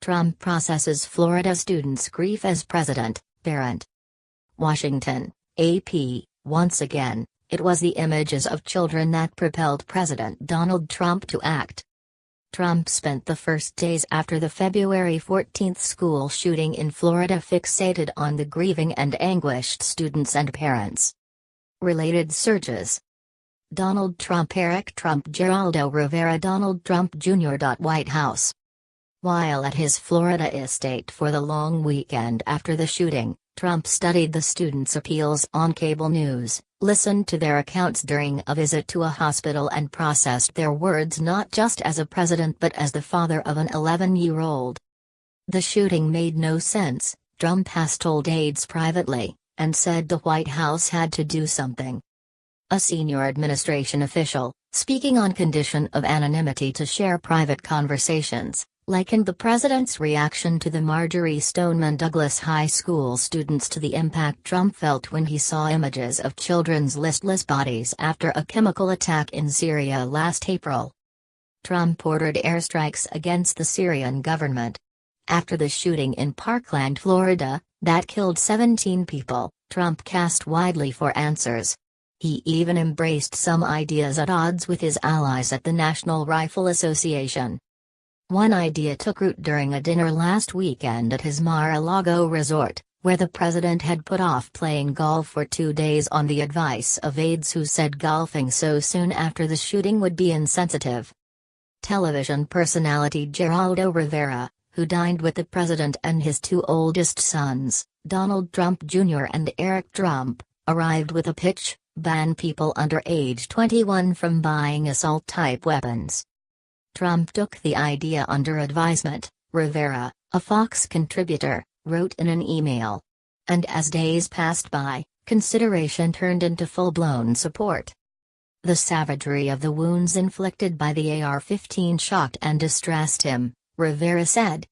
Trump processes Florida student's grief as president, parent. Washington, AP, once again, it was the images of children that propelled President Donald Trump to act. Trump spent the first days after the February 14 school shooting in Florida fixated on the grieving and anguished students and parents. Related searches: Donald TrumpEric TrumpGeraldo RiveraDonald Trump Jr.White House. While at his Florida estate for the long weekend after the shooting, Trump studied the students' appeals on cable news, listened to their accounts during a visit to a hospital and processed their words not just as a president but as the father of an 11-year-old. The shooting made no sense, Trump has told aides privately, and said the White House had to do something. A senior administration official, speaking on condition of anonymity to share private conversations, likened the president's reaction to the Marjorie Stoneman Douglas High School students to the impact Trump felt when he saw images of children's listless bodies after a chemical attack in Syria last April. Trump ordered airstrikes against the Syrian government. After the shooting in Parkland, Florida, that killed 17 people, Trump cast widely for answers. He even embraced some ideas at odds with his allies at the National Rifle Association. One idea took root during a dinner last weekend at his Mar-a-Lago resort, where the president had put off playing golf for 2 days on the advice of aides who said golfing so soon after the shooting would be insensitive. Television personality Geraldo Rivera, who dined with the president and his 2 oldest sons, Donald Trump Jr. and Eric Trump, arrived with a pitch: ban people under age 21 from buying assault-type weapons. Trump took the idea under advisement, Rivera, a Fox contributor, wrote in an email. And as days passed by, consideration turned into full-blown support. The savagery of the wounds inflicted by the AR-15 shocked and distressed him, Rivera said.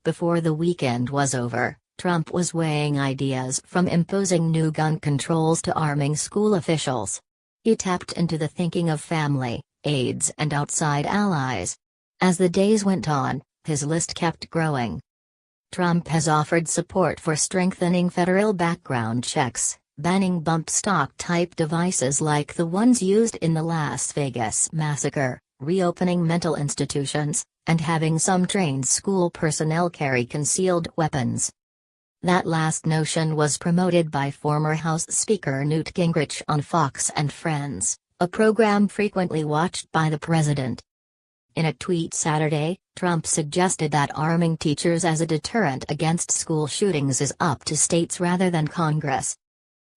Before the weekend was over, Trump was weighing ideas from imposing new gun controls to arming school officials. He tapped into the thinking of family, aides and outside allies. As the days went on, his list kept growing. Trump has offered support for strengthening federal background checks, banning bump stock-type devices like the ones used in the Las Vegas massacre, reopening mental institutions, and having some trained school personnel carry concealed weapons. That last notion was promoted by former House Speaker Newt Gingrich on Fox and Friends, a program frequently watched by the president. In a tweet Saturday, Trump suggested that arming teachers as a deterrent against school shootings is up to states rather than Congress.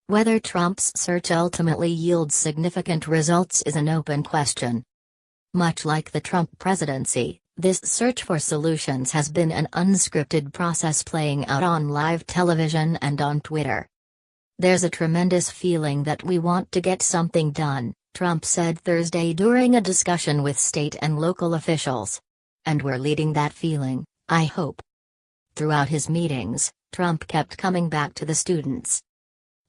Whether Trump's search ultimately yields significant results is an open question. Much like the Trump presidency, this search for solutions has been an unscripted process playing out on live television and on Twitter. "There's a tremendous feeling that we want to get something done," Trump said Thursday during a discussion with state and local officials. "And we're leading that feeling, I hope." Throughout his meetings, Trump kept coming back to the students.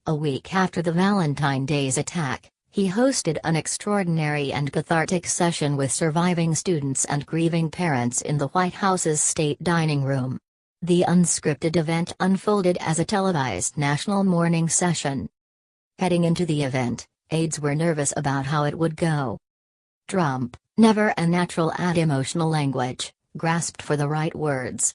A week after the Valentine's Day attack, he hosted an extraordinary and cathartic session with surviving students and grieving parents in the White House's state dining room. The unscripted event unfolded as a televised national morning session. Heading into the event, aides were nervous about how it would go. Trump, never a natural at emotional language, grasped for the right words.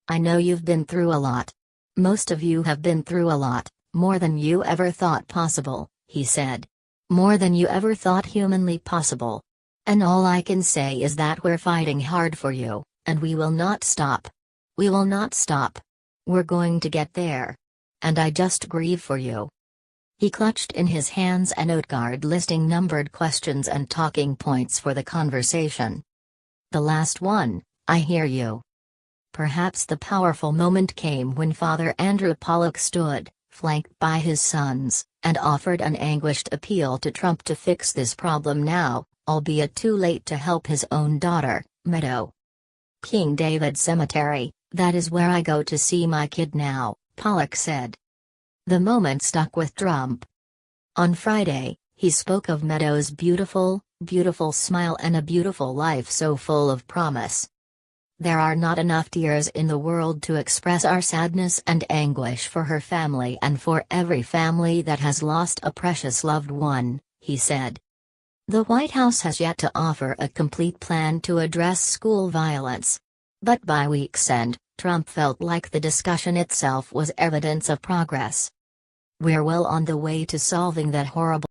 "I know you've been through a lot. Most of you have been through a lot, more than you ever thought possible," he said. "More than you ever thought humanly possible. And all I can say is that we're fighting hard for you, and we will not stop. We will not stop. We're going to get there. And I just grieve for you." He clutched in his hands a note card listing numbered questions and talking points for the conversation. The last one: "I hear you." Perhaps the powerful moment came when Father Andrew Pollock stood, flanked by his sons, and offered an anguished appeal to Trump to fix this problem now, albeit too late to help his own daughter, Meadow. "King David Cemetery, that is where I go to see my kid now," Pollock said. The moment stuck with Trump. On Friday, he spoke of Meadow's beautiful, beautiful smile and a beautiful life so full of promise. There are not enough tears in the world to express our sadness and anguish for her family and for every family that has lost a precious loved one," he said. The White House has yet to offer a complete plan to address school violence. But by week's end, Trump felt like the discussion itself was evidence of progress. "We're well on the way to solving that horrible